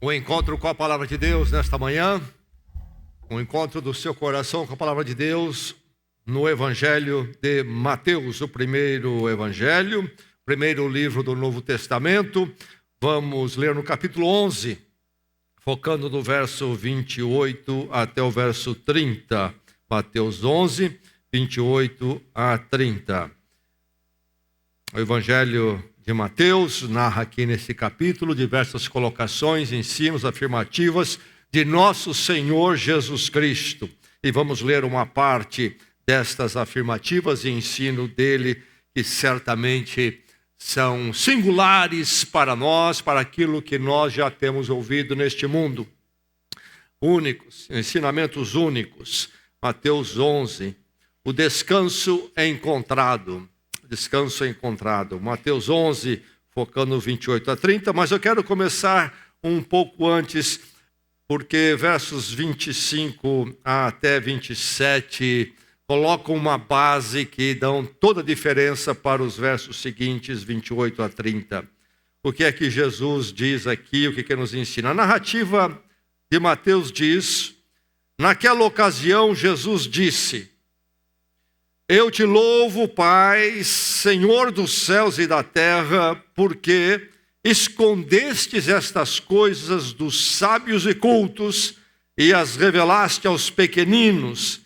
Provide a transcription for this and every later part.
O encontro com a palavra de Deus nesta manhã, o encontro do seu coração com a palavra de Deus no Evangelho de Mateus, o primeiro evangelho, primeiro livro do Novo Testamento. Vamos ler no capítulo 11, focando no verso 28 até o verso 30. Mateus 11, 28 a 30. O Evangelho de Mateus narra aqui nesse capítulo diversas colocações, ensinos, afirmativas de nosso Senhor Jesus Cristo. E vamos ler uma parte destas afirmativas e ensino dele, que certamente são singulares para nós, para aquilo que nós já temos ouvido neste mundo. Únicos, ensinamentos únicos. Mateus 11, o descanso é encontrado. Descanso é encontrado. Mateus 11, focando no 28 a 30, mas eu quero começar um pouco antes, porque versos 25 até 27 colocam uma base que dão toda a diferença para os versos seguintes, 28 a 30. O que é que Jesus diz aqui, o que é que nos ensina? A narrativa de Mateus diz: naquela ocasião Jesus disse: eu te louvo, Pai, Senhor dos céus e da terra, porque escondestes estas coisas dos sábios e cultos e as revelaste aos pequeninos.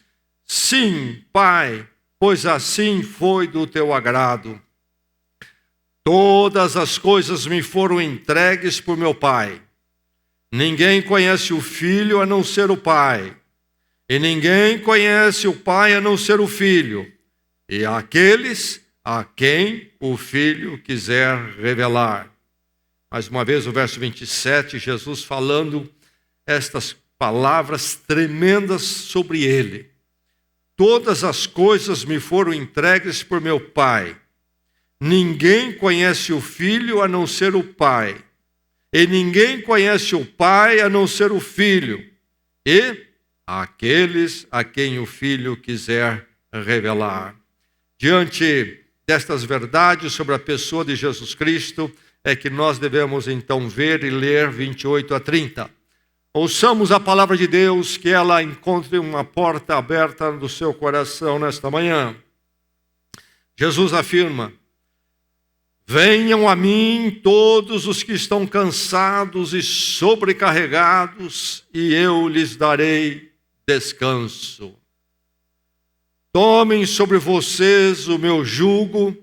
Sim, Pai, pois assim foi do teu agrado. Todas as coisas me foram entregues por meu Pai. Ninguém conhece o Filho a não ser o Pai. E ninguém conhece o Pai a não ser o Filho, e aqueles a quem o Filho quiser revelar. Mais uma vez o verso 27, Jesus falando estas palavras tremendas sobre ele. Todas as coisas me foram entregues por meu Pai. Ninguém conhece o Filho a não ser o Pai, e ninguém conhece o Pai a não ser o Filho, e aqueles a quem o Filho quiser revelar. Diante destas verdades sobre a pessoa de Jesus Cristo, é que nós devemos então ver e ler 28 a 30. Ouçamos a palavra de Deus, que ela encontre uma porta aberta do seu coração nesta manhã. Jesus afirma: venham a mim todos os que estão cansados e sobrecarregados, e eu lhes darei descanso. Tomem sobre vocês o meu jugo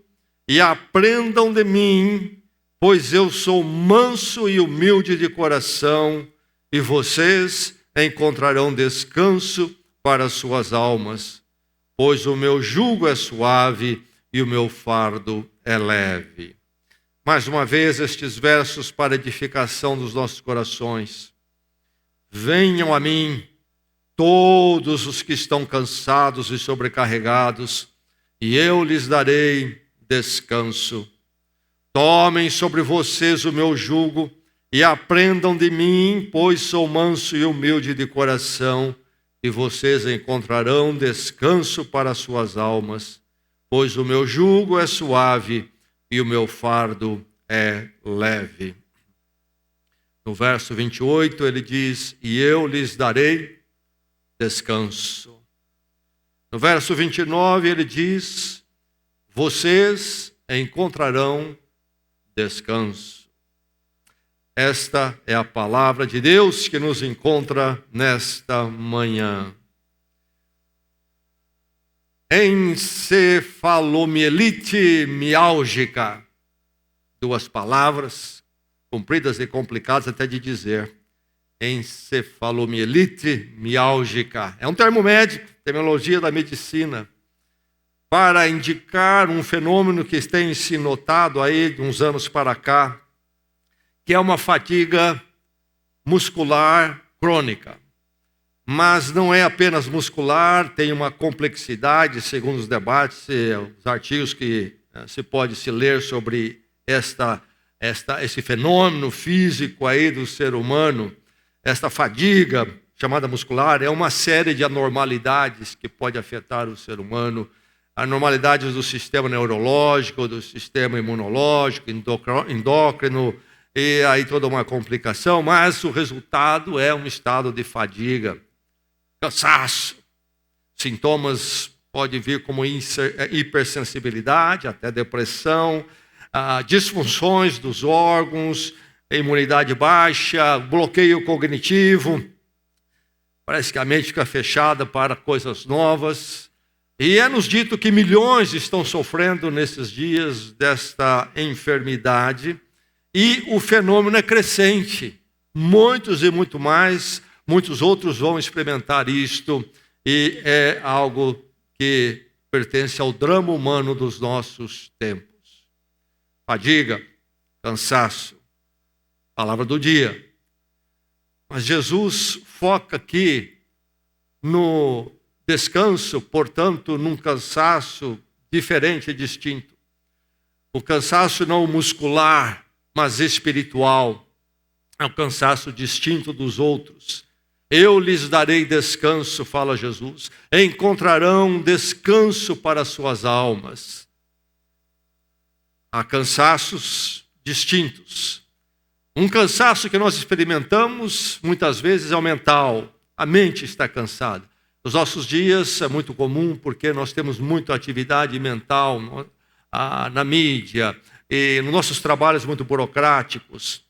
e aprendam de mim, pois eu sou manso e humilde de coração, e vocês encontrarão descanso para as suas almas, pois o meu jugo é suave e o meu fardo é leve. Mais uma vez estes versos para edificação dos nossos corações. Venham a mim todos os que estão cansados e sobrecarregados, e eu lhes darei descanso. Tomem sobre vocês o meu jugo e aprendam de mim, pois sou manso e humilde de coração, e vocês encontrarão descanso para as suas almas, pois o meu jugo é suave e o meu fardo é leve. No verso 28 ele diz: e eu lhes darei descanso. No verso 29 ele diz: vocês encontrarão descanso. Esta é a palavra de Deus que nos encontra nesta manhã. Encefalomielite miálgica. Duas palavras compridas e complicadas até de dizer. Encefalomielite miálgica. É um termo médico, terminologia da medicina, para indicar um fenômeno que tem se notado aí de uns anos para cá, que é uma fadiga muscular crônica. Mas não é apenas muscular, tem uma complexidade, segundo os debates, os artigos que se pode se ler sobre esse fenômeno físico aí do ser humano. Esta fadiga, chamada muscular, é uma série de anormalidades que pode afetar o ser humano. Anormalidades do sistema neurológico, do sistema imunológico, endócrino, e aí toda uma complicação, mas o resultado é um estado de fadiga, cansaço. Sintomas podem vir como hipersensibilidade, até depressão, disfunções dos órgãos, imunidade baixa, bloqueio cognitivo. Parece que a mente fica fechada para coisas novas. E é nos dito que milhões estão sofrendo nesses dias desta enfermidade. E o fenômeno é crescente. Muitos e muito mais, muitos outros vão experimentar isto. E é algo que pertence ao drama humano dos nossos tempos. Fadiga, cansaço, palavra do dia. Mas Jesus foca aqui no descanso, portanto, num cansaço diferente e distinto. O cansaço não muscular, mas espiritual. É um cansaço distinto dos outros. Eu lhes darei descanso, fala Jesus. Encontrarão descanso para suas almas. Há cansaços distintos. Um cansaço que nós experimentamos, muitas vezes, é o mental. A mente está cansada. Nos nossos dias é muito comum, porque nós temos muita atividade mental na mídia, e nos nossos trabalhos muito burocráticos.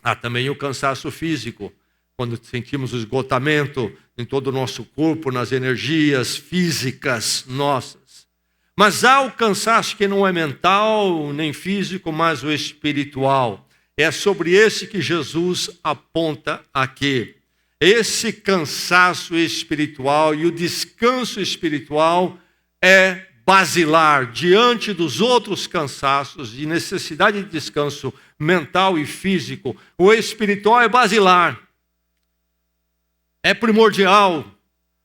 Há também o cansaço físico, quando sentimos o esgotamento em todo o nosso corpo, nas energias físicas nossas. Mas há o cansaço que não é mental nem físico, mas o espiritual. É sobre esse que Jesus aponta aqui. Esse cansaço espiritual e o descanso espiritual é basilar diante dos outros cansaços de necessidade de descanso mental e físico. O espiritual é basilar. É primordial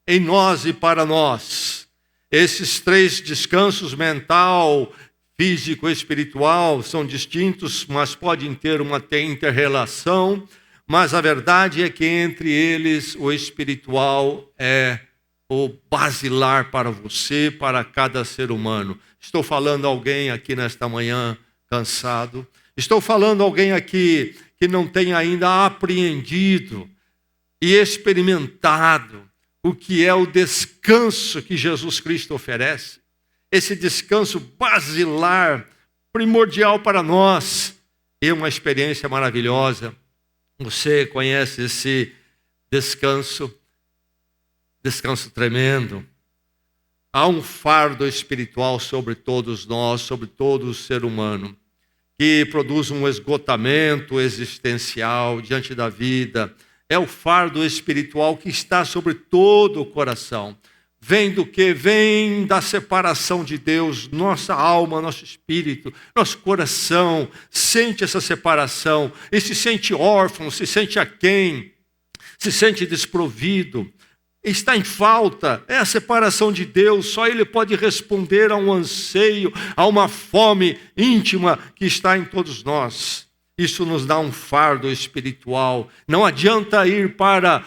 em nós e para nós. Esses três descansos, mental, físico e espiritual, são distintos, mas podem ter uma inter-relação. Mas a verdade é que entre eles o espiritual é o basilar para você, para cada ser humano. Estou falando a alguém aqui nesta manhã cansado. Estou falando a alguém aqui que não tem ainda apreendido e experimentado o que é o descanso que Jesus Cristo oferece. Esse descanso basilar, primordial para nós. É uma experiência maravilhosa. Você conhece esse descanso tremendo. Há um fardo espiritual sobre todos nós, sobre todo ser humano, que produz um esgotamento existencial diante da vida. É o fardo espiritual que está sobre todo o coração. Vem do quê? Vem da separação de Deus. Nossa alma, nosso espírito, nosso coração sente essa separação e se sente órfão, se sente aquém, se sente desprovido, está em falta. É a separação de Deus. Só Ele pode responder a um anseio, a uma fome íntima que está em todos nós. Isso nos dá um fardo espiritual. Não adianta ir para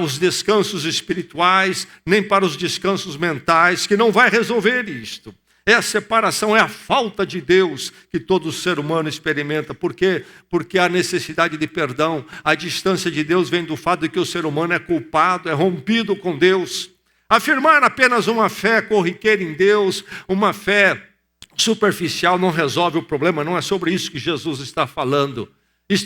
os descansos espirituais, nem para os descansos mentais, que não vai resolver isto. É a separação, é a falta de Deus que todo ser humano experimenta. Por quê? Porque a necessidade de perdão, a distância de Deus vem do fato de que o ser humano é culpado, é rompido com Deus. Afirmar apenas uma fé corriqueira em Deus, uma fé superficial não resolve o problema, não é sobre isso que Jesus está falando.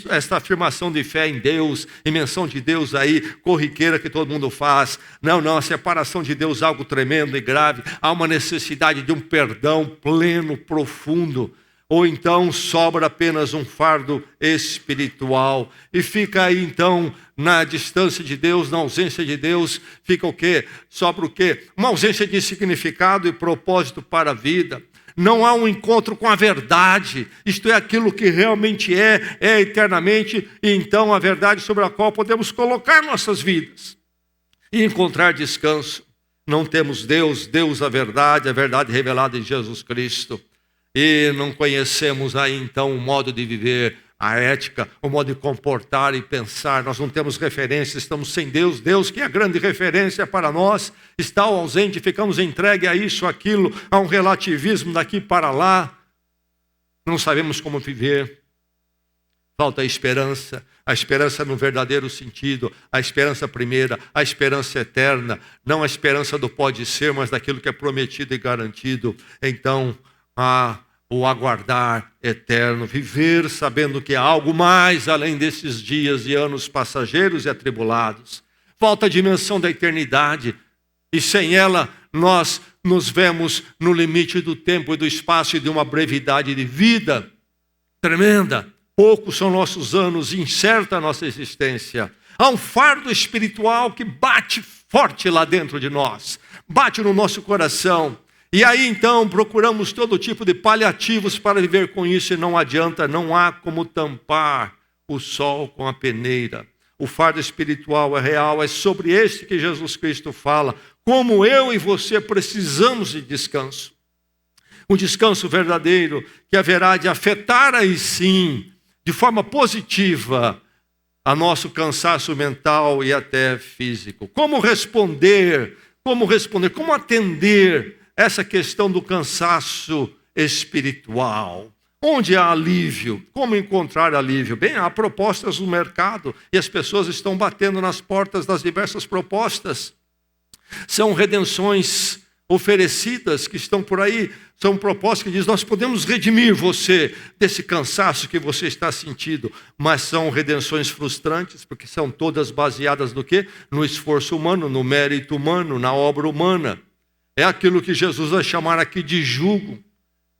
Esta afirmação de fé em Deus, em menção de Deus aí, corriqueira que todo mundo faz. Não, a separação de Deus é algo tremendo e grave. Há uma necessidade de um perdão pleno, profundo. Ou então sobra apenas um fardo espiritual. E fica aí então, na distância de Deus, na ausência de Deus, fica o quê? Sobra o quê? Uma ausência de significado e propósito para a vida. Não há um encontro com a verdade, isto é aquilo que realmente é eternamente, e então a verdade sobre a qual podemos colocar nossas vidas e encontrar descanso. Não temos Deus a verdade revelada em Jesus Cristo, e não conhecemos aí então o modo de viver, a ética, o modo de comportar e pensar. Nós não temos referência, estamos sem Deus. Deus, que é a grande referência para nós, está ausente, ficamos entregues a isso, aquilo, a um relativismo daqui para lá. Não sabemos como viver. falta a esperança no verdadeiro sentido, a esperança primeira, a esperança eterna, não a esperança do pode ser, mas daquilo que é prometido e garantido. Então, o aguardar eterno, viver sabendo que há algo mais além desses dias e anos passageiros e atribulados. Falta a dimensão da eternidade, e sem ela nós nos vemos no limite do tempo e do espaço e de uma brevidade de vida tremenda. Poucos são nossos anos, incerta a nossa existência. Há um fardo espiritual que bate forte lá dentro de nós, bate no nosso coração. E aí então procuramos todo tipo de paliativos para viver com isso, e não adianta, não há como tampar o sol com a peneira. O fardo espiritual é real, é sobre este que Jesus Cristo fala. Como eu e você precisamos de descanso. Um descanso verdadeiro que haverá de afetar aí sim, de forma positiva, a nosso cansaço mental e até físico. Como responder, como atender essa questão do cansaço espiritual? Onde há alívio? Como encontrar alívio? Bem, há propostas no mercado e as pessoas estão batendo nas portas das diversas propostas. São redenções oferecidas que estão por aí, são propostas que dizem, nós podemos redimir você desse cansaço que você está sentindo, mas são redenções frustrantes, porque são todas baseadas no quê? No esforço humano, no mérito humano, na obra humana. É aquilo que Jesus vai chamar aqui de jugo.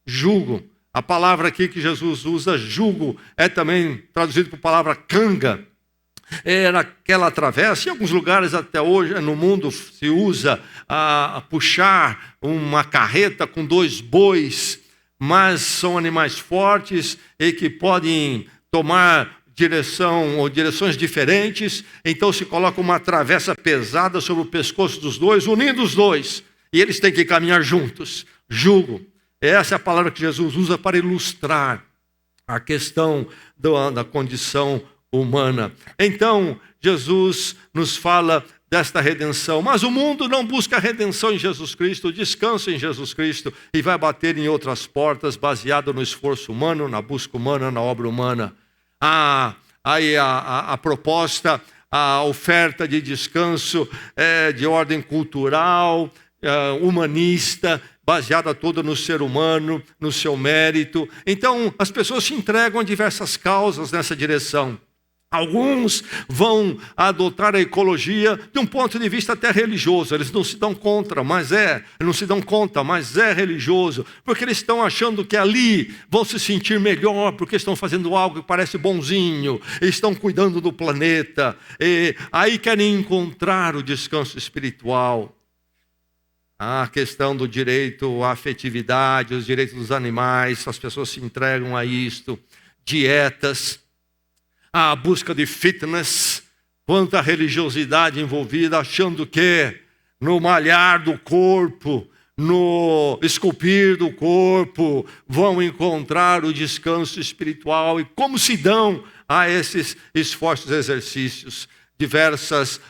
Jugo. A palavra aqui que Jesus usa, jugo, é também traduzido por palavra canga. Era aquela travessa, em alguns lugares até hoje no mundo se usa a puxar uma carreta com 2 bois, mas são animais fortes e que podem tomar direção ou direções diferentes, então se coloca uma travessa pesada sobre o pescoço dos dois, unindo os dois, e eles têm que caminhar juntos. Jugo. Essa é a palavra que Jesus usa para ilustrar a questão da condição humana. Então, Jesus nos fala desta redenção, mas o mundo não busca a redenção em Jesus Cristo, descansa em Jesus Cristo e vai bater em outras portas baseado no esforço humano, na busca humana, na obra humana. Aí a proposta, a oferta de descanso é de ordem cultural, humanista, baseada toda no ser humano, no seu mérito. Então, as pessoas se entregam a diversas causas nessa direção. Alguns vão adotar a ecologia de um ponto de vista até religioso. Eles não se dão conta, mas é religioso, porque eles estão achando que ali vão se sentir melhor, porque estão fazendo algo que parece bonzinho, estão cuidando do planeta, e aí querem encontrar o descanso espiritual. A questão do direito à afetividade, os direitos dos animais, as pessoas se entregam a isto, dietas, a busca de fitness, quanta religiosidade envolvida, achando que no malhar do corpo, no esculpir do corpo, vão encontrar o descanso espiritual. E como se dão a esses esforços e exercícios? Diversas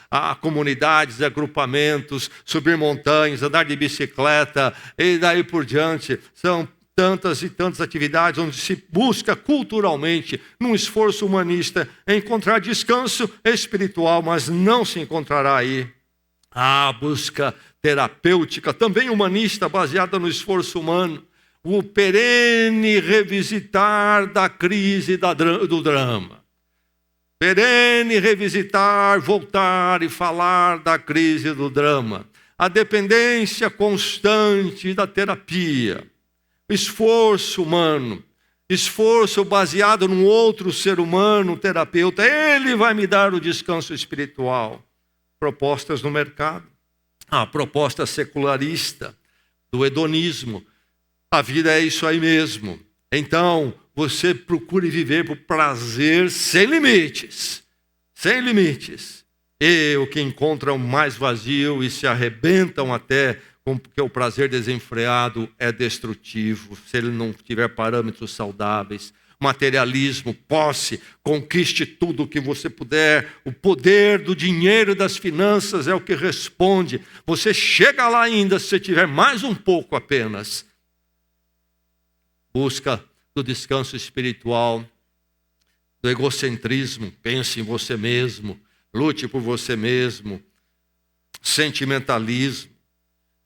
comunidades, agrupamentos, subir montanhas, andar de bicicleta e daí por diante. São tantas e tantas atividades onde se busca culturalmente, num esforço humanista, encontrar descanso espiritual, mas não se encontrará aí. A busca terapêutica, também humanista, baseada no esforço humano. O perene revisitar da crise do drama. Perene revisitar, voltar e falar da crise do drama. A dependência constante da terapia. Esforço humano. Esforço baseado num outro ser humano, terapeuta. Ele vai me dar o descanso espiritual. Propostas no mercado. A proposta secularista do hedonismo. A vida é isso aí mesmo. Então, você procure viver por prazer sem limites. Sem limites. E o que encontram mais vazio e se arrebentam até, porque o prazer desenfreado é destrutivo, se ele não tiver parâmetros saudáveis. Materialismo, posse, conquiste tudo o que você puder. O poder do dinheiro e das finanças é o que responde. Você chega lá ainda se você tiver mais um pouco apenas. Busca do descanso espiritual do egocentrismo, pense em você mesmo, lute por você mesmo, sentimentalismo,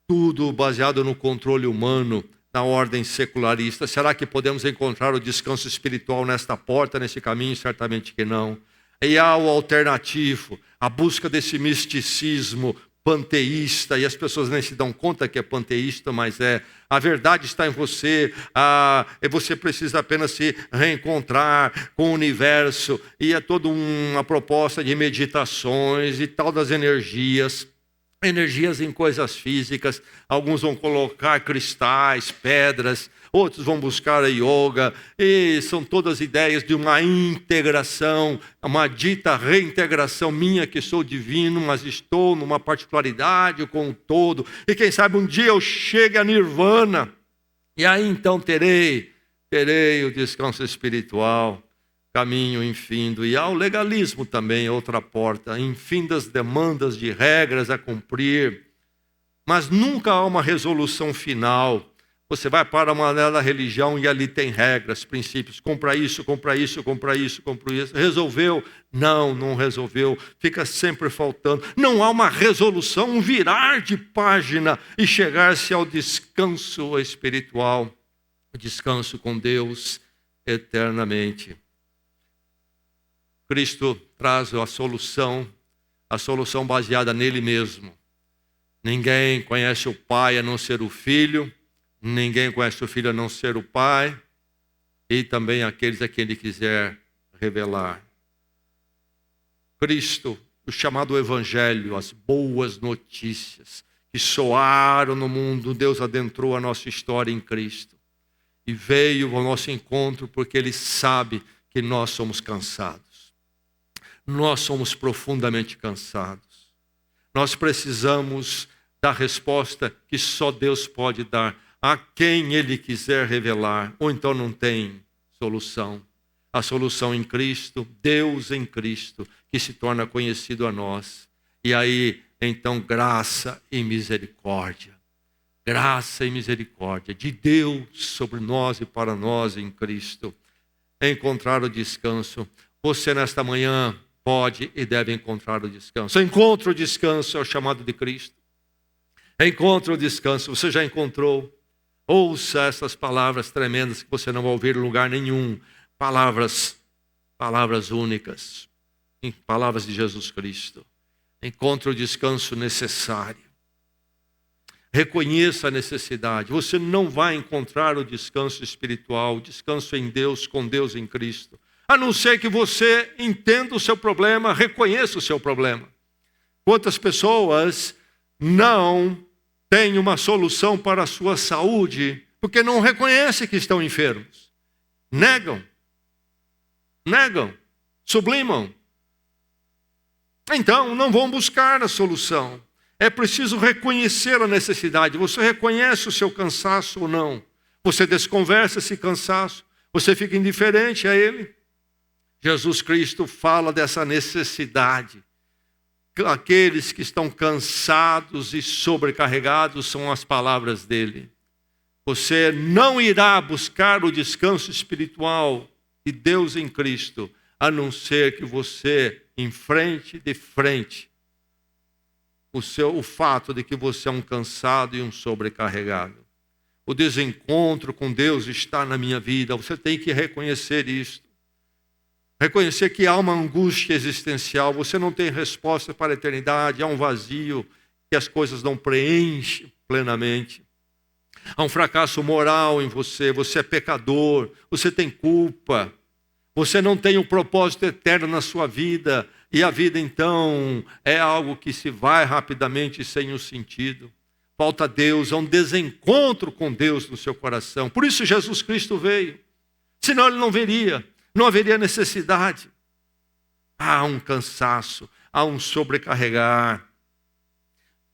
tudo baseado no controle humano, na ordem secularista. Será que podemos encontrar o descanso espiritual nesta porta, nesse caminho? Certamente que não. E há o alternativo, a busca desse misticismo panteísta, e as pessoas nem se dão conta que é panteísta, mas é. A verdade está em você, e você precisa apenas se reencontrar com o universo, e é toda uma proposta de meditações e tal das energias em coisas físicas. Alguns vão colocar cristais, pedras, outros vão buscar a yoga, e são todas ideias de uma integração, uma dita reintegração minha, que sou divino, mas estou numa particularidade com o todo, e quem sabe um dia eu chegue a nirvana, e aí então terei o descanso espiritual, caminho infindo. E há o legalismo também, outra porta, infindas demandas de regras a cumprir, mas nunca há uma resolução final. Você vai para uma da religião e ali tem regras, princípios, compra isso, compra isso, compra isso, compra isso. Resolveu? Não resolveu, fica sempre faltando. Não há uma resolução, um virar de página e chegar-se ao descanso espiritual, o descanso com Deus eternamente. Cristo traz a solução baseada nele mesmo. Ninguém conhece o Pai a não ser o Filho, ninguém conhece o Filho a não ser o Pai, e também aqueles a quem Ele quiser revelar. Cristo, o chamado Evangelho, as boas notícias que soaram no mundo, Deus adentrou a nossa história em Cristo e veio ao nosso encontro porque Ele sabe que nós somos cansados. Nós somos profundamente cansados. Nós precisamos da resposta que só Deus pode dar a quem Ele quiser revelar, ou então não tem solução. A solução em Cristo, Deus em Cristo, que se torna conhecido a nós. E aí, então, graça e misericórdia. Graça e misericórdia de Deus sobre nós e para nós em Cristo. Encontrar o descanso. Você nesta manhã pode e deve encontrar o descanso. Encontre o descanso, é o chamado de Cristo. Encontre o descanso, você já encontrou. Ouça essas palavras tremendas que você não vai ouvir em lugar nenhum. Palavras únicas, palavras de Jesus Cristo. Encontre o descanso necessário. Reconheça a necessidade. Você não vai encontrar o descanso espiritual, o descanso em Deus, com Deus em Cristo, a não ser que você entenda o seu problema, reconheça o seu problema. Quantas pessoas não têm uma solução para a sua saúde porque não reconhecem que estão enfermos? Negam, sublimam. Então, não vão buscar a solução. É preciso reconhecer a necessidade. Você reconhece o seu cansaço ou não? Você desconversa esse cansaço? Você fica indiferente a ele? Jesus Cristo fala dessa necessidade. Aqueles que estão cansados e sobrecarregados são as palavras dele. Você não irá buscar o descanso espiritual de Deus em Cristo, a não ser que você enfrente de frente o fato de que você é um cansado e um sobrecarregado. O desencontro com Deus está na minha vida. Você tem que reconhecer isto. Reconhecer que há uma angústia existencial. Você não tem resposta para a eternidade. Há um vazio que as coisas não preenchem plenamente. Há um fracasso moral em você. Você é pecador. Você tem culpa. Você não tem um propósito eterno na sua vida. E a vida, então, é algo que se vai rapidamente sem um sentido. Falta Deus, há um desencontro com Deus no seu coração. Por isso Jesus Cristo veio. Senão ele não viria, não haveria necessidade. Há um cansaço, há um sobrecarregar.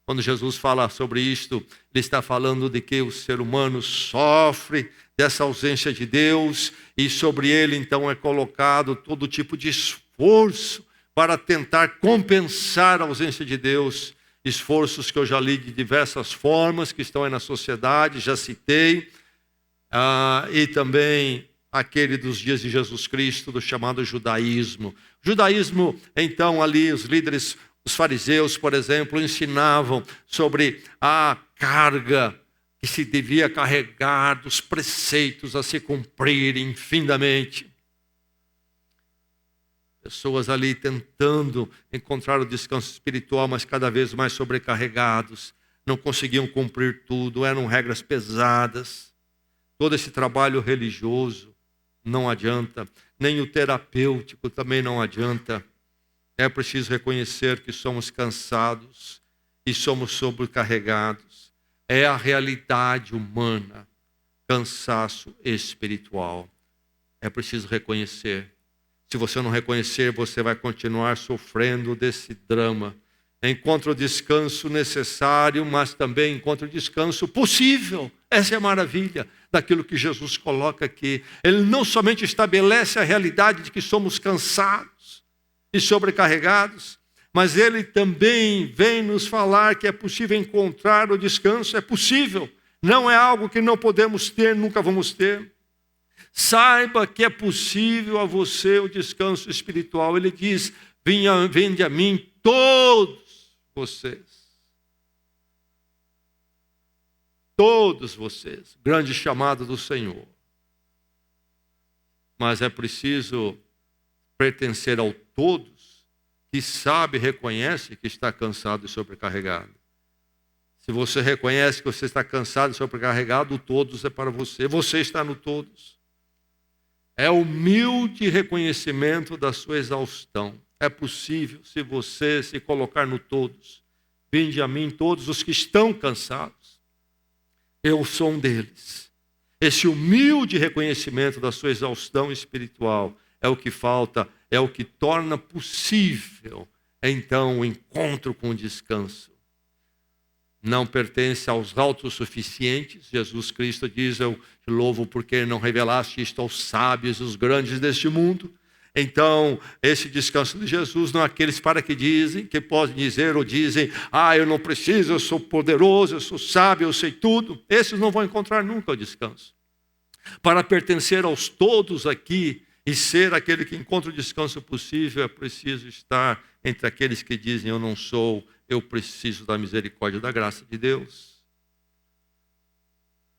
Quando Jesus fala sobre isto, ele está falando de que o ser humano sofre dessa ausência de Deus e sobre ele, então, é colocado todo tipo de esforço para tentar compensar a ausência de Deus, esforços que eu já li de diversas formas, que estão aí na sociedade, já citei, e também aquele dos dias de Jesus Cristo, do chamado judaísmo. Judaísmo, então, ali os líderes, os fariseus, por exemplo, ensinavam sobre a carga que se devia carregar, dos preceitos a se cumprirem infinitamente. Pessoas ali tentando encontrar o descanso espiritual, mas cada vez mais sobrecarregados. Não conseguiam cumprir tudo, eram regras pesadas. Todo esse trabalho religioso não adianta, nem o terapêutico também não adianta. É preciso reconhecer que somos cansados e somos sobrecarregados. É a realidade humana, cansaço espiritual. É preciso reconhecer. Se você não reconhecer, você vai continuar sofrendo desse drama. Encontra o descanso necessário, mas também encontra o descanso possível. Essa é a maravilha daquilo que Jesus coloca aqui. Ele não somente estabelece a realidade de que somos cansados e sobrecarregados, mas ele também vem nos falar que é possível encontrar o descanso. É possível. Não é algo que não podemos ter, nunca vamos ter. Saiba que é possível a você o descanso espiritual. Ele diz: vinde a mim todos vocês. Todos vocês. Grande chamada do Senhor. Mas é preciso pertencer ao todos que sabe, reconhece que está cansado e sobrecarregado. Se você reconhece que você está cansado e sobrecarregado, o todos é para você. Você está no todos. É humilde reconhecimento da sua exaustão. É possível se você se colocar no todos. Vinde a mim todos os que estão cansados. Eu sou um deles. Esse humilde reconhecimento da sua exaustão espiritual é o que falta, é o que torna possível, então, o encontro com o descanso. Não pertence aos autossuficientes. Jesus Cristo diz: eu te louvo porque não revelaste isto aos sábios, os grandes deste mundo. Então, esse descanso de Jesus não é aqueles para que dizem, que podem dizer ou dizem: eu não preciso, eu sou poderoso, eu sou sábio, eu sei tudo. Esses não vão encontrar nunca o descanso. Para pertencer aos todos aqui e ser aquele que encontra o descanso possível, é preciso estar entre aqueles que dizem: eu não sou, eu preciso da misericórdia e da graça de Deus.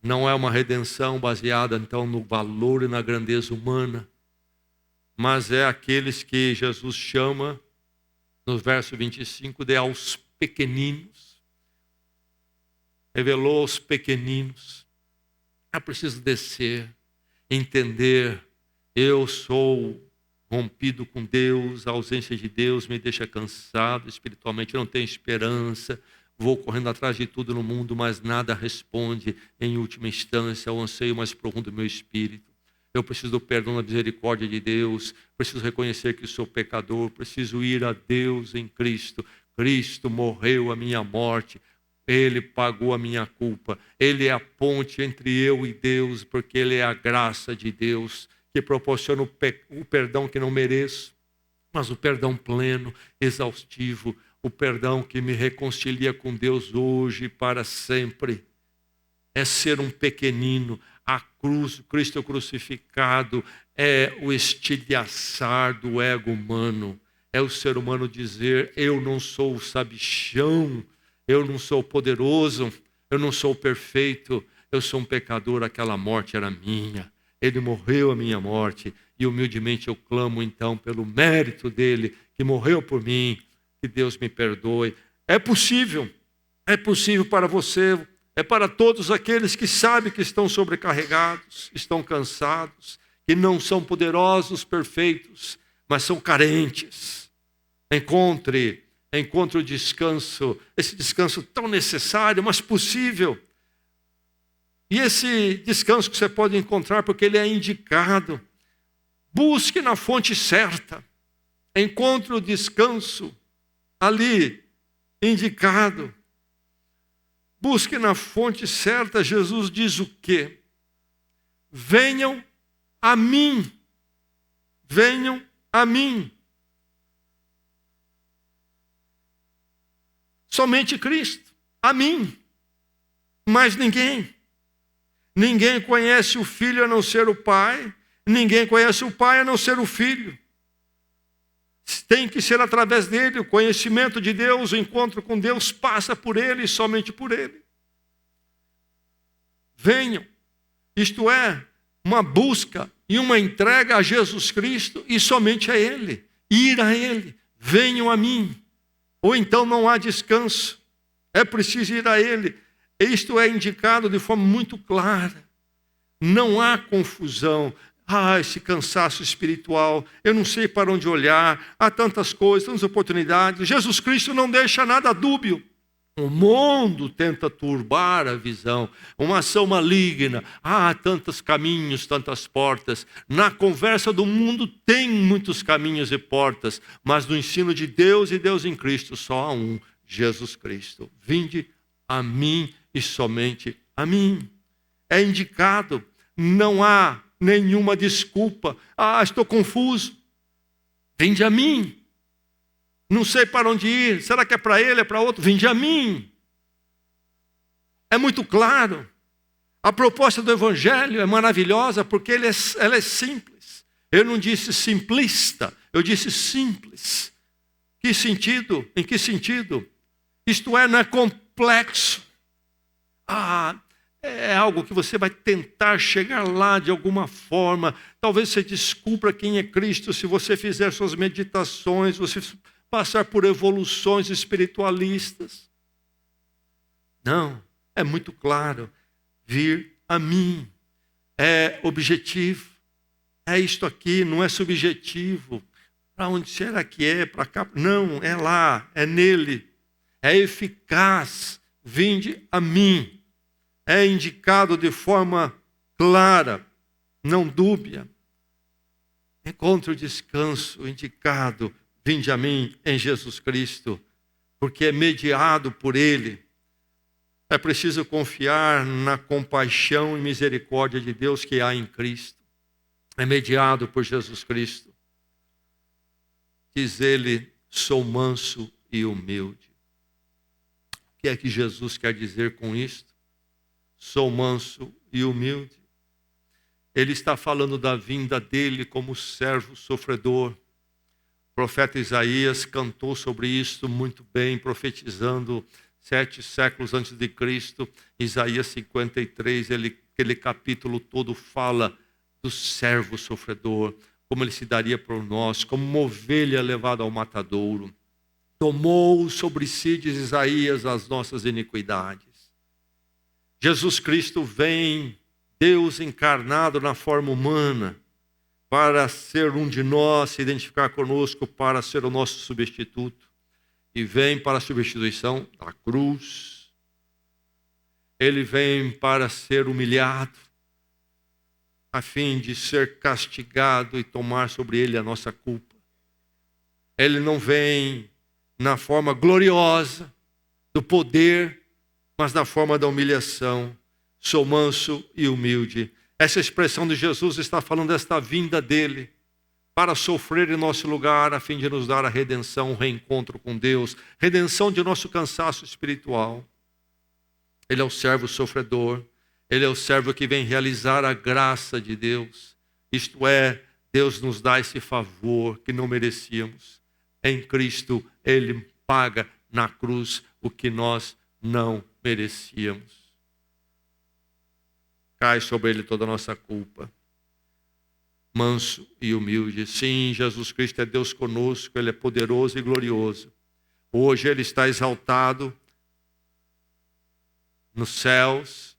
Não é uma redenção baseada, então, no valor e na grandeza humana, mas é aqueles que Jesus chama, no verso 25, de aos pequeninos. Revelou aos pequeninos. É preciso descer, entender: eu sou rompido com Deus, a ausência de Deus me deixa cansado espiritualmente, eu não tenho esperança, vou correndo atrás de tudo no mundo, mas nada responde em última instância ao anseio mais profundo do meu espírito. Eu preciso do perdão, da misericórdia de Deus, preciso reconhecer que sou pecador, preciso ir a Deus em Cristo. Cristo morreu a minha morte, Ele pagou a minha culpa, Ele é a ponte entre eu e Deus, porque Ele é a graça de Deus, que proporciona o perdão que não mereço, mas o perdão pleno, exaustivo, o perdão que me reconcilia com Deus hoje e para sempre. É ser um pequenino. A cruz, Cristo crucificado, é o estilhaçar do ego humano. É o ser humano dizer: eu não sou o sabichão, eu não sou poderoso, eu não sou perfeito, eu sou um pecador, aquela morte era minha. Ele morreu a minha morte e humildemente eu clamo então pelo mérito dele, que morreu por mim, que Deus me perdoe. É possível para você, é para todos aqueles que sabem que estão sobrecarregados, estão cansados, que não são poderosos, perfeitos, mas são carentes. Encontre o descanso, esse descanso tão necessário, mas possível. E esse descanso que você pode encontrar, porque ele é indicado. Busque na fonte certa. Encontre o descanso ali, indicado. Busque na fonte certa. Jesus diz o quê? Venham a mim. Venham a mim. Somente Cristo. A mim. Mais ninguém. Ninguém conhece o Filho a não ser o Pai, Ninguém conhece o Pai a não ser o Filho. Tem que ser através dele. O conhecimento de Deus, o encontro com Deus passa por ele e somente por ele. Venham. Isto é, uma busca e uma entrega a Jesus Cristo e somente a ele. Ir a ele. Venham a mim. Ou então não há descanso. É preciso ir a ele. Isto é indicado de forma muito clara. Não há confusão. Esse cansaço espiritual, eu não sei para onde olhar, há tantas coisas, tantas oportunidades. Jesus Cristo não deixa nada dúbio. O mundo tenta turbar a visão, uma ação maligna. Há tantos caminhos, tantas portas. Na conversa do mundo tem muitos caminhos e portas, mas no ensino de Deus e Deus em Cristo só há um, Jesus Cristo. Vinde a mim e somente a mim. É indicado, não há nenhuma desculpa. Estou confuso. Vinde a mim. Não sei para onde ir. Será que é para ele, é para outro? Vinde a mim. É muito claro. A proposta do Evangelho é maravilhosa porque ela é simples. Eu não disse simplista, eu disse simples. Que sentido? Em que sentido? Isto é, não é complexo. É algo que você vai tentar chegar lá de alguma forma. Talvez você descubra quem é Cristo se você fizer suas meditações, você passar por evoluções espiritualistas. Não, é muito claro. Vir a mim é objetivo. É isto aqui, não é subjetivo. Para onde será que é? Para cá? Não, é lá, é nele. É eficaz. Vinde a mim. É indicado de forma clara, não dúbia. Encontre o descanso indicado, vinde a mim em Jesus Cristo, porque é mediado por ele. É preciso confiar na compaixão e misericórdia de Deus que há em Cristo. É mediado por Jesus Cristo. Diz ele, sou manso e humilde. O que é que Jesus quer dizer com isto? Sou manso e humilde. Ele está falando da vinda dele como servo sofredor. O profeta Isaías cantou sobre isso muito bem, profetizando 7 séculos antes de Cristo. Isaías 53, aquele capítulo todo fala do servo sofredor, como ele se daria por nós, como uma ovelha levada ao matadouro. Tomou sobre si, diz Isaías, as nossas iniquidades. Jesus Cristo vem, Deus encarnado na forma humana, para ser um de nós, se identificar conosco, para ser o nosso substituto. E vem para a substituição da cruz. Ele vem para ser humilhado, a fim de ser castigado e tomar sobre ele a nossa culpa. Ele não vem na forma gloriosa do poder, mas na forma da humilhação. Sou manso e humilde. Essa expressão de Jesus está falando desta vinda dele para sofrer em nosso lugar, a fim de nos dar a redenção, o reencontro com Deus, redenção de nosso cansaço espiritual. Ele é o servo sofredor, ele é o servo que vem realizar a graça de Deus. Isto é, Deus nos dá esse favor que não merecíamos. Em Cristo, ele paga na cruz o que nós não merecíamos. Cai sobre ele toda a nossa culpa. Manso e humilde. Sim, Jesus Cristo é Deus conosco, ele é poderoso e glorioso. Hoje ele está exaltado nos céus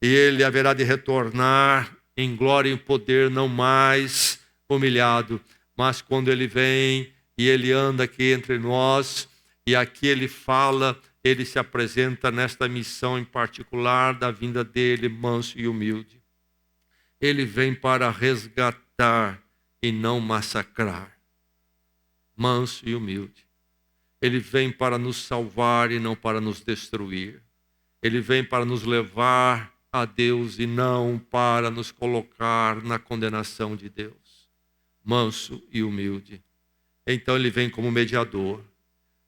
e ele haverá de retornar em glória e em poder, não mais humilhado, mas quando ele vem e ele anda aqui entre nós e aqui ele fala, ele se apresenta nesta missão em particular da vinda dele, manso e humilde. Ele vem para resgatar e não massacrar. Manso e humilde. Ele vem para nos salvar e não para nos destruir. Ele vem para nos levar a Deus e não para nos colocar na condenação de Deus. Manso e humilde. Então ele vem como mediador.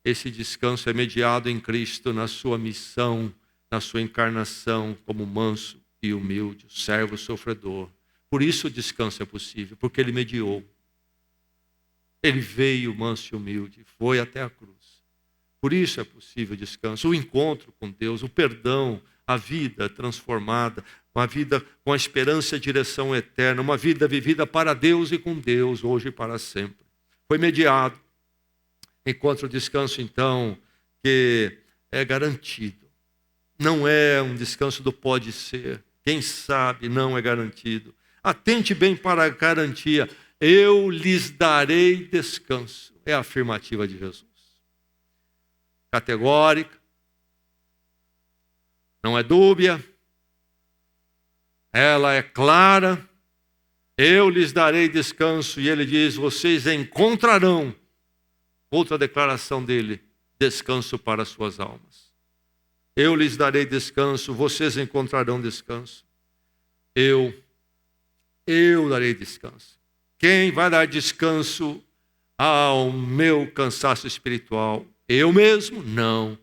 Esse descanso é mediado em Cristo na sua missão, na sua encarnação como manso e humilde, o servo sofredor. Por isso o descanso é possível, porque ele mediou. Ele veio manso e humilde, foi até a cruz. Por isso é possível o descanso, o encontro com Deus, o perdão, a vida transformada, uma vida com a esperança e a direção eterna, uma vida vivida para Deus e com Deus, hoje e para sempre. Foi mediado. Encontra o descanso, então, que é garantido. Não é um descanso do pode ser. Quem sabe não é garantido. Atente bem para a garantia. Eu lhes darei descanso. É a afirmativa de Jesus. Categórica. Não é dúbia. Ela é clara. Eu lhes darei descanso. E ele diz, vocês encontrarão. Outra declaração dele, descanso para as suas almas. Eu lhes darei descanso, vocês encontrarão descanso. Eu darei descanso. Quem vai dar descanso ao meu cansaço espiritual? Eu mesmo? Não.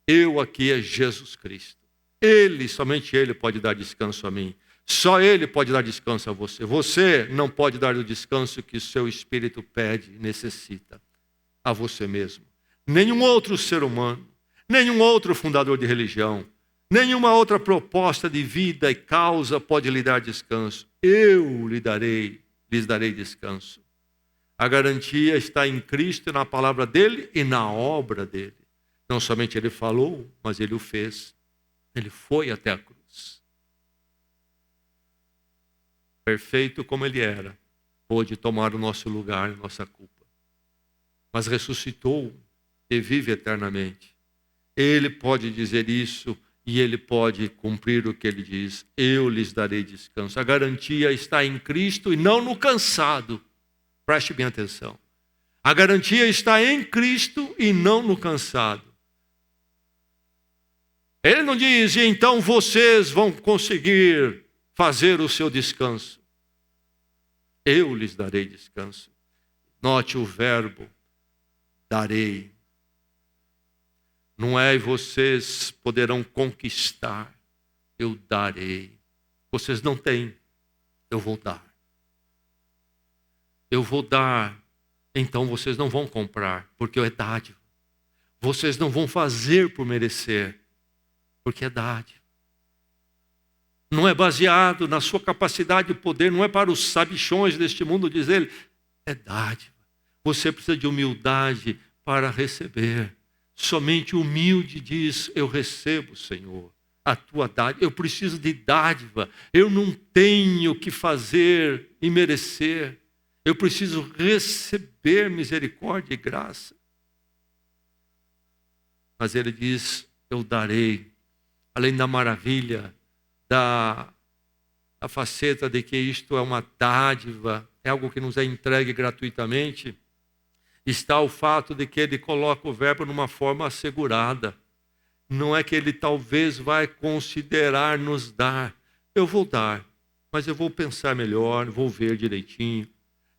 Eu aqui é Jesus Cristo. Ele, somente Ele pode dar descanso a mim. Só Ele pode dar descanso a você. Você não pode dar o descanso que o seu espírito pede e necessita a você mesmo. Nenhum outro ser humano, nenhum outro fundador de religião, nenhuma outra proposta de vida e causa pode lhe dar descanso. Eu lhes darei descanso. A garantia está em Cristo, na palavra dele e na obra dele. Não somente ele falou, mas ele o fez. Ele foi até a cruz. Perfeito como ele era, pôde tomar o nosso lugar, a nossa culpa. Mas ressuscitou e vive eternamente. Ele pode dizer isso e ele pode cumprir o que ele diz. Eu lhes darei descanso. A garantia está em Cristo e não no cansado. Preste bem atenção. A garantia está em Cristo e não no cansado. Ele não diz, e então vocês vão conseguir fazer o seu descanso. Eu lhes darei descanso. Note o verbo. Darei. Não é e vocês poderão conquistar. Eu darei. Vocês não têm. Eu vou dar. Eu vou dar. Então vocês não vão comprar, porque é dádiva. Vocês não vão fazer por merecer, porque é dádiva. Não é baseado na sua capacidade de poder, não é para os sabichões deste mundo dizer, é dádiva. Você precisa de humildade para receber. Somente o humilde diz, eu recebo, Senhor, a tua dádiva. Eu preciso de dádiva. Eu não tenho que fazer e merecer. Eu preciso receber misericórdia e graça. Mas ele diz, eu darei. Além da maravilha, da faceta de que isto é uma dádiva, é algo que nos é entregue gratuitamente, está o fato de que ele coloca o verbo numa forma assegurada. Não é que ele talvez vai considerar nos dar. Eu vou dar, mas eu vou pensar melhor, vou ver direitinho.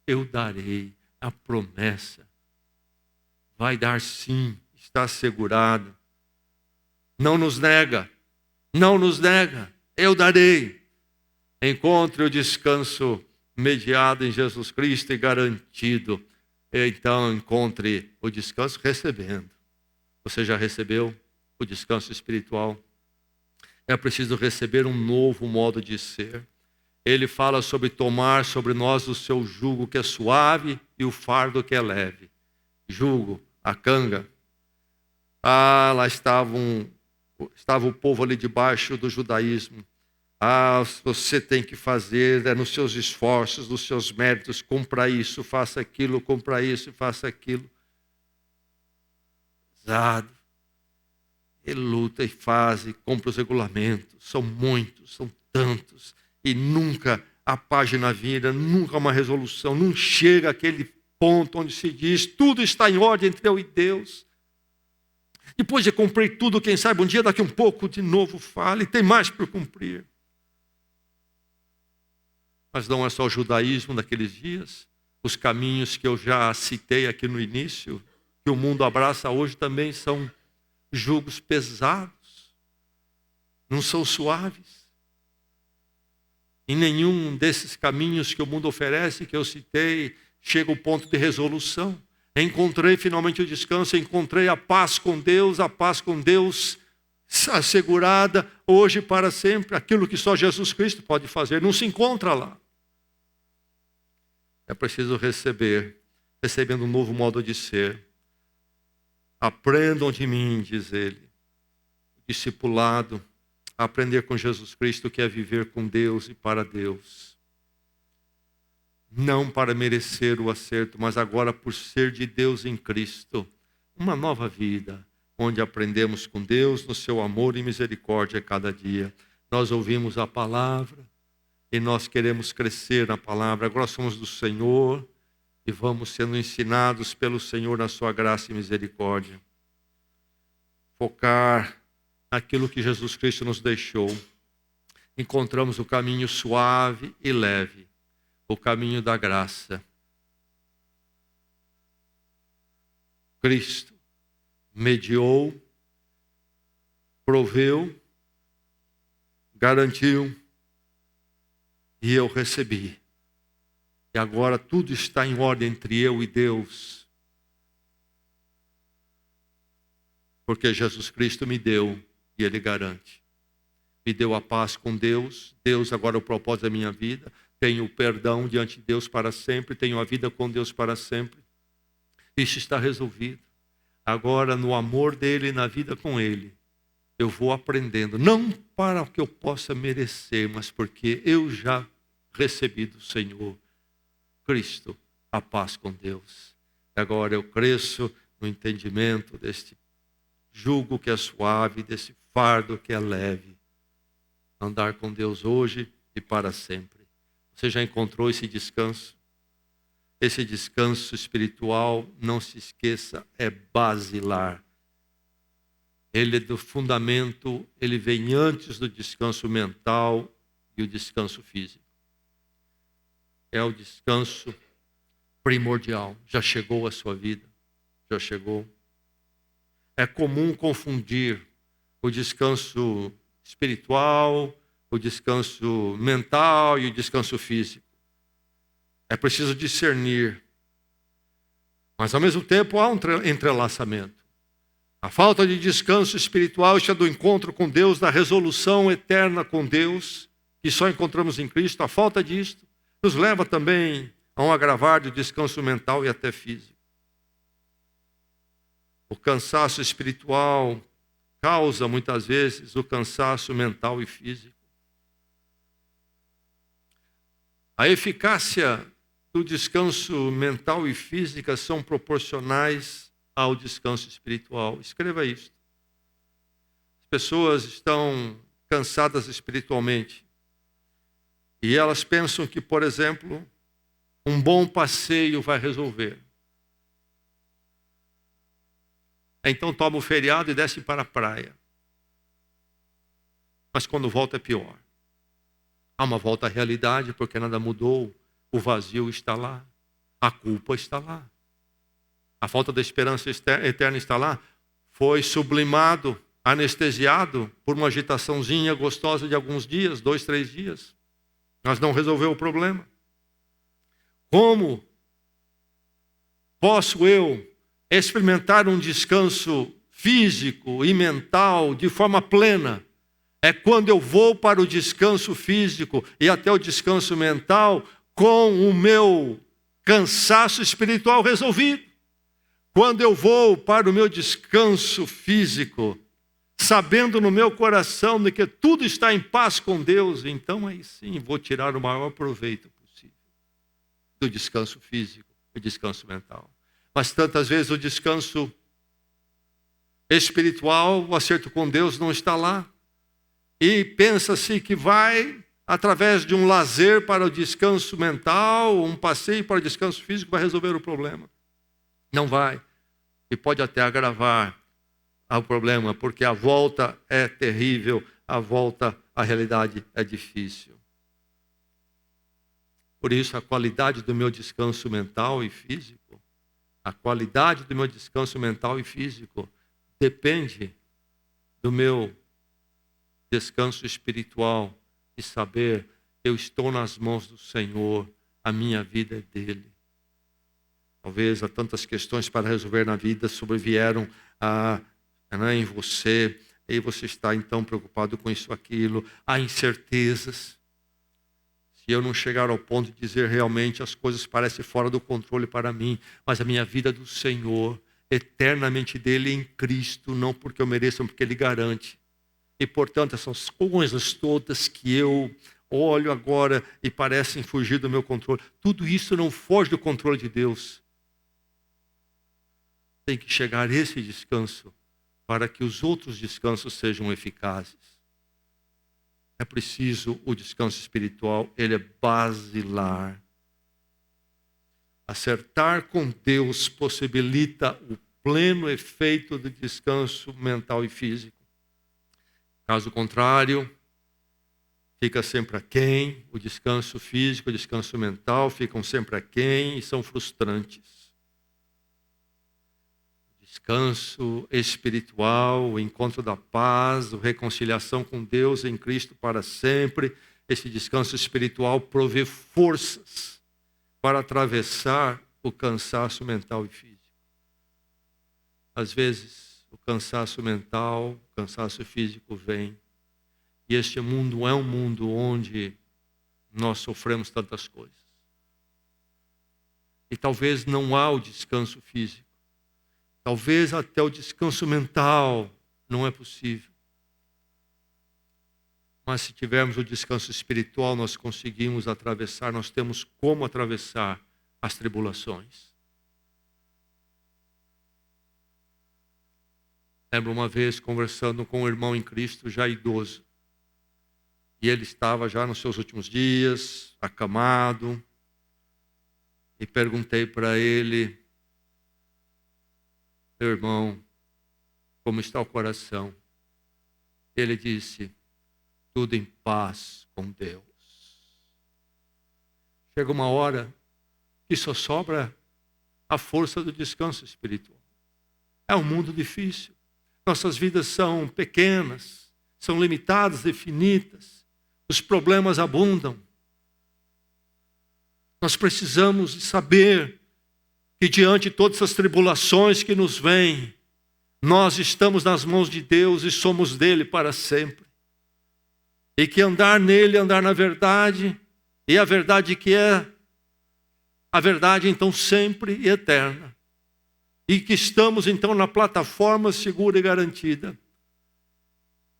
Eu darei a promessa. Vai dar sim, está assegurado. Não nos nega, não nos nega. Eu darei. Encontre o descanso mediado em Jesus Cristo e garantido. Então encontre o descanso recebendo. Você já recebeu o descanso espiritual? É preciso receber um novo modo de ser. Ele fala sobre tomar sobre nós o seu jugo que é suave e o fardo que é leve. Jugo, a canga. Lá estava o povo ali debaixo do judaísmo. Você tem que fazer, nos seus esforços, nos seus méritos, compra isso, faça aquilo, compra isso, faça aquilo. Pesado. Ele luta e faz, e compra os regulamentos. São muitos, são tantos. E nunca a página vira, nunca uma resolução, não chega àquele ponto onde se diz, tudo está em ordem entre eu e Deus. Depois de comprei tudo, quem sabe um dia, daqui um pouco, de novo fale, tem mais por cumprir. Mas não é só o judaísmo daqueles dias, os caminhos que eu já citei aqui no início, que o mundo abraça hoje também são jugos pesados, não são suaves. Em nenhum desses caminhos que o mundo oferece, que eu citei, chega o ponto de resolução. Encontrei finalmente o descanso, encontrei a paz com Deus assegurada hoje e para sempre. Aquilo que só Jesus Cristo pode fazer, não se encontra lá. É preciso recebendo um novo modo de ser. Aprendam de mim, diz ele, discipulado, aprender com Jesus Cristo, que é viver com Deus e para Deus. Não para merecer o acerto, mas agora por ser de Deus em Cristo. Uma nova vida, onde aprendemos com Deus no seu amor e misericórdia a cada dia. Nós ouvimos a palavra e nós queremos crescer na palavra. Agora somos do Senhor e vamos sendo ensinados pelo Senhor na sua graça e misericórdia. Focar naquilo que Jesus Cristo nos deixou. Encontramos o caminho suave e leve, o caminho da graça. Cristo mediou, proveu, garantiu e eu recebi. E agora tudo está em ordem entre eu e Deus. Porque Jesus Cristo me deu e Ele garante. Me deu a paz com Deus. Deus agora é o propósito da minha vida. Tenho o perdão diante de Deus para sempre. Tenho a vida com Deus para sempre. Isso está resolvido. Agora, no amor dEle, na vida com Ele, eu vou aprendendo. Não para que eu possa merecer, mas porque eu já recebi do Senhor Cristo a paz com Deus. Agora eu cresço no entendimento deste jugo que é suave, desse fardo que é leve. Andar com Deus hoje e para sempre. Você já encontrou esse descanso? Esse descanso espiritual, não se esqueça, é basilar. Ele é do fundamento, ele vem antes do descanso mental e o descanso físico. É o descanso primordial. Já chegou à sua vida? Já chegou? É comum confundir o descanso espiritual, o descanso mental e o descanso físico. É preciso discernir. Mas ao mesmo tempo há um entrelaçamento. A falta de descanso espiritual está do encontro com Deus, da resolução eterna com Deus, que só encontramos em Cristo. A falta disto nos leva também a um agravar do descanso mental e até físico. O cansaço espiritual causa muitas vezes o cansaço mental e físico. A eficácia do descanso mental e física são proporcionais ao descanso espiritual. Escreva isso. As pessoas estão cansadas espiritualmente e elas pensam que, por exemplo, um bom passeio vai resolver. Então toma o feriado e desce para a praia. Mas quando volta é pior. Há uma volta à realidade porque nada mudou. O vazio está lá. A culpa está lá. A falta da esperança eterna está lá. Foi sublimado, anestesiado por uma agitaçãozinha gostosa de alguns dias, 2, 3 dias. Mas não resolveu o problema. Como posso eu experimentar um descanso físico e mental de forma plena? É quando eu vou para o descanso físico e até o descanso mental com o meu cansaço espiritual resolvido. Quando eu vou para o meu descanso físico, sabendo no meu coração de que tudo está em paz com Deus, então aí sim vou tirar o maior proveito possível do descanso físico e descanso mental. Mas tantas vezes o descanso espiritual, o acerto com Deus não está lá. E pensa-se que vai, através de um lazer para o descanso mental, um passeio para o descanso físico, vai resolver o problema. Não vai. E pode até agravar o problema, porque a volta é terrível, a volta à realidade é difícil. Por isso, a qualidade do meu descanso mental e físico, a qualidade do meu descanso mental e físico depende do meu descanso espiritual e saber eu estou nas mãos do Senhor, a minha vida é dele. Talvez há tantas questões para resolver na vida sobrevieram em você, e você está então preocupado com isso, aquilo. Há incertezas. Se eu não chegar ao ponto de dizer realmente as coisas parecem fora do controle para mim, mas a minha vida é do Senhor, eternamente dele em Cristo, não porque eu mereça, mas porque ele garante. E portanto essas coisas todas que eu olho agora e parecem fugir do meu controle, tudo isso não foge do controle de Deus. Tem que chegar esse descanso para que os outros descansos sejam eficazes. É preciso o descanso espiritual, ele é basilar. Acertar com Deus possibilita o pleno efeito do descanso mental e físico. Caso contrário, fica sempre aquém, o descanso físico, o descanso mental ficam sempre aquém e são frustrantes. Descanso espiritual, o encontro da paz, a reconciliação com Deus em Cristo para sempre. Esse descanso espiritual provê forças para atravessar o cansaço mental e físico. Às vezes, o cansaço mental, o cansaço físico vem. E este mundo é um mundo onde nós sofremos tantas coisas. E talvez não há o descanso físico. Talvez até o descanso mental não é possível. Mas se tivermos o descanso espiritual, nós conseguimos atravessar, nós temos como atravessar as tribulações. Lembro uma vez conversando com um irmão em Cristo, já idoso. E ele estava já nos seus últimos dias, acamado. E perguntei para ele: meu irmão, como está o coração? Ele disse: tudo em paz com Deus. Chega uma hora que só sobra a força do descanso espiritual. É um mundo difícil. Nossas vidas são pequenas, são limitadas, infinitas. Os problemas abundam. Nós precisamos de saber que diante de todas as tribulações que nos vêm, nós estamos nas mãos de Deus e somos dele para sempre. E que andar nele, andar na verdade, e a verdade que é a verdade então sempre e eterna. E que estamos então na plataforma segura e garantida,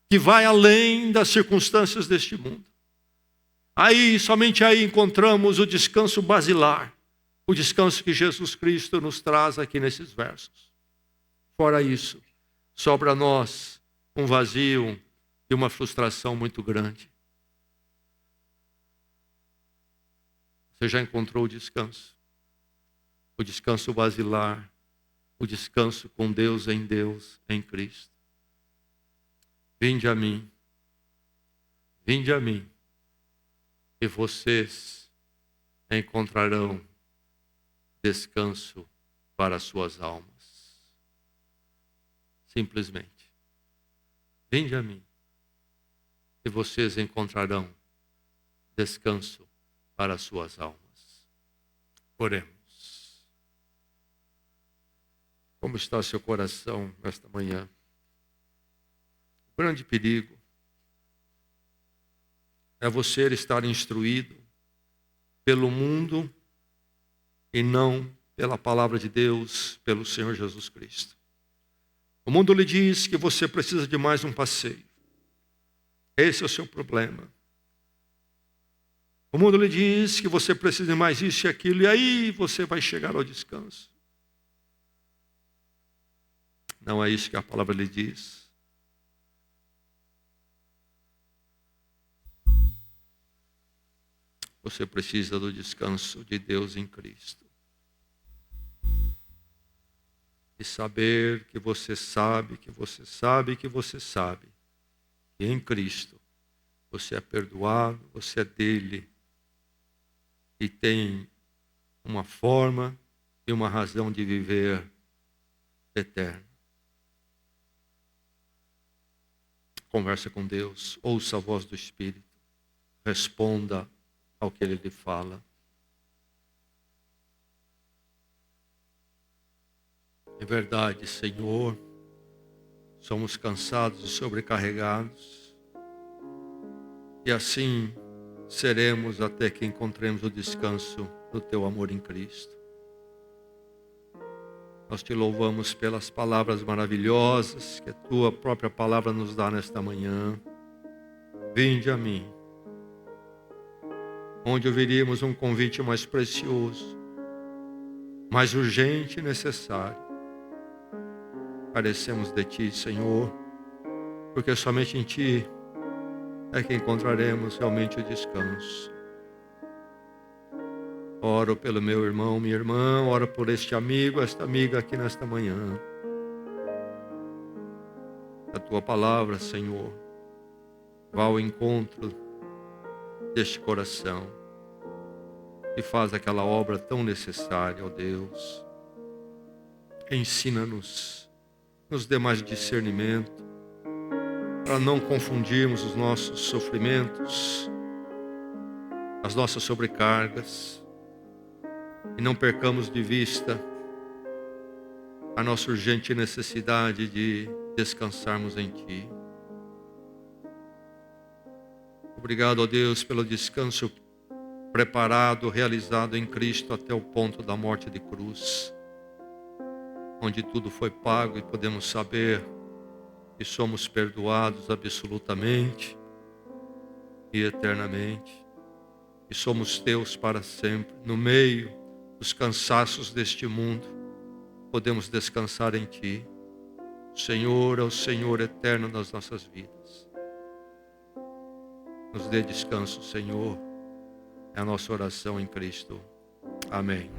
que vai além das circunstâncias deste mundo. Aí, somente aí encontramos o descanso basilar, o descanso que Jesus Cristo nos traz aqui nesses versos. Fora isso, sobra a nós um vazio e uma frustração muito grande. Você já encontrou o descanso basilar, o descanso com Deus, em Cristo. Vinde a mim, e vocês encontrarão descanso para as suas almas. Simplesmente. Vinde a mim, e vocês encontrarão descanso para as suas almas. Oremos. Como está seu coração nesta manhã? O grande perigo é você estar instruído pelo mundo e não pela palavra de Deus, pelo Senhor Jesus Cristo. O mundo lhe diz que você precisa de mais um passeio. Esse é o seu problema. O mundo lhe diz que você precisa de mais isso e aquilo, e aí você vai chegar ao descanso. Não é isso que a palavra lhe diz. Você precisa do descanso de Deus em Cristo. E saber que você sabe, que em Cristo você é perdoado, você é dele e tem uma forma e uma razão de viver eterna. Conversa com Deus, ouça a voz do Espírito, responda ao que Ele lhe fala. É verdade, Senhor, somos cansados e sobrecarregados, e assim seremos até que encontremos o descanso do Teu amor em Cristo. Nós Te louvamos pelas palavras maravilhosas que a Tua própria palavra nos dá nesta manhã. Vinde a mim, onde ouviríamos um convite mais precioso, mais urgente e necessário. Carecemos de Ti, Senhor, porque somente em Ti é que encontraremos realmente o descanso. Oro pelo meu irmão, minha irmã, oro por este amigo, esta amiga aqui nesta manhã. A Tua palavra, Senhor, vá ao encontro deste coração e faz aquela obra tão necessária, ó Deus. Ensina-nos, nos dê mais discernimento, para não confundirmos os nossos sofrimentos, as nossas sobrecargas, e não percamos de vista a nossa urgente necessidade de descansarmos em Ti. Obrigado, ó Deus, pelo descanso preparado, realizado em Cristo até o ponto da morte de cruz, onde tudo foi pago e podemos saber que somos perdoados absolutamente e eternamente, e somos Teus para sempre. No meio dos cansaços deste mundo, podemos descansar em Ti. O Senhor é o Senhor eterno das nossas vidas. Nos dê descanso, Senhor. É a nossa oração em Cristo. Amém.